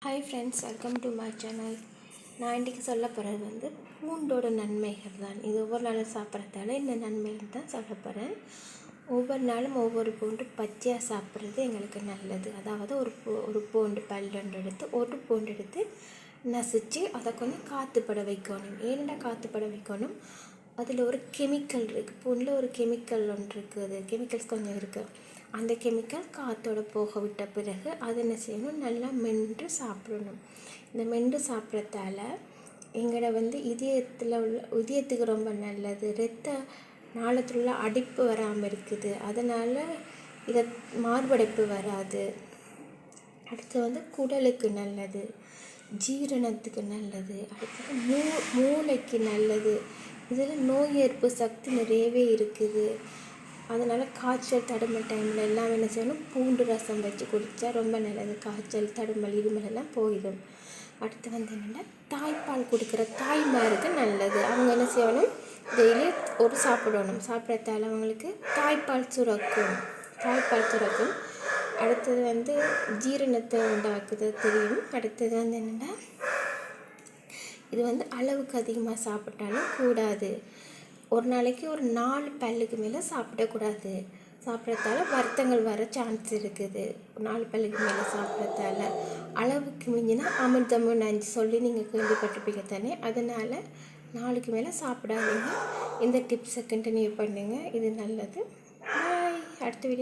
Hi friends, welcome to my channel. நான் இன்றைக்கி சொல்ல போகிறது பூண்டோட நன்மைகள் தான். இது ஒவ்வொரு நாளும் சாப்பிட்றதால இந்த நன்மைகள் தான் சொல்ல போகிறேன். ஒவ்வொரு நாளும் ஒவ்வொரு பூண்டு பச்சையாக சாப்பிட்றது எங்களுக்கு நல்லது. அதாவது ஒரு பூண்டு பல்லொன்று எடுத்து ஒரு பூண்டு எடுத்து நசிச்சு அதை கொஞ்சம் காற்றுப்பட வைக்கணும். ஏன்னா காற்றுப்பட வைக்கணும், அதில் ஒரு கெமிக்கல் இருக்குது. பூண்டில் ஒரு கெமிக்கல் ஒன்று இருக்குது, கெமிக்கல்ஸ் கொஞ்சம் இருக்குது. அந்த கெமிக்கல் காற்றோட போக விட்ட பிறகு அதை என்ன செய்யணும், நல்லா மென்று சாப்பிடணும். இந்த மென்று சாப்பிட்றதால எங்களோட இதயத்துக்கு ரொம்ப நல்லது. இரத்த நாளத்தில் உள்ள அடைப்பு வராமல் இருக்குது. அதனால் இதை மார்படைப்பு வராது. அடுத்து குடலுக்கு நல்லது, ஜீரணத்துக்கு நல்லது, அடுத்தது மூளைக்கு நல்லது. இதில் நோய் எதிர்ப்பு சக்தி நிறையவே இருக்குது. அதனால் காய்ச்சல் தடுமல் டைமில் எல்லாம் என்ன செய்யணும், பூண்டு ரசம் வச்சு குடித்தா ரொம்ப நல்லது. காய்ச்சல் தடுமல் இருமல் எல்லாம் போயிடும். அடுத்து என்னென்னா, தாய்ப்பால் கொடுக்குற தாய்மாருக்கு நல்லது. அவங்க என்ன செய்யணும், டெய்லி ஒரு சாப்பிடணும். சாப்பிட்றதால அவங்களுக்கு தாய்ப்பால் சுரக்கும். அடுத்தது ஜீரணத்தை உண்டாக்குது தெரியும். அடுத்தது என்னென்னா, இது அளவுக்கு அதிகமாக சாப்பிட்டாலும் கூடாது. ஒரு நாளைக்கு ஒரு 4 பல்லுக்கு மேலே சாப்பிடக்கூடாது. சாப்பிட்றதால வருத்தங்கள் வர சான்ஸ் இருக்குது. 4 பல்லுக்கு மேலே சாப்பிட்றதால அளவுக்கு மிஞ்சினா அமிர்தமும் நஞ்சு சொல்லி நீங்கள் கேள்விப்பட்டிருப்பீங்க தானே. அதனால் 4க்கு மேலே சாப்பிடாதீங்க. இந்த டிப்ஸை கண்டினியூ பண்ணுங்கள், இது நல்லது. பாய். அடுத்த வீடியோ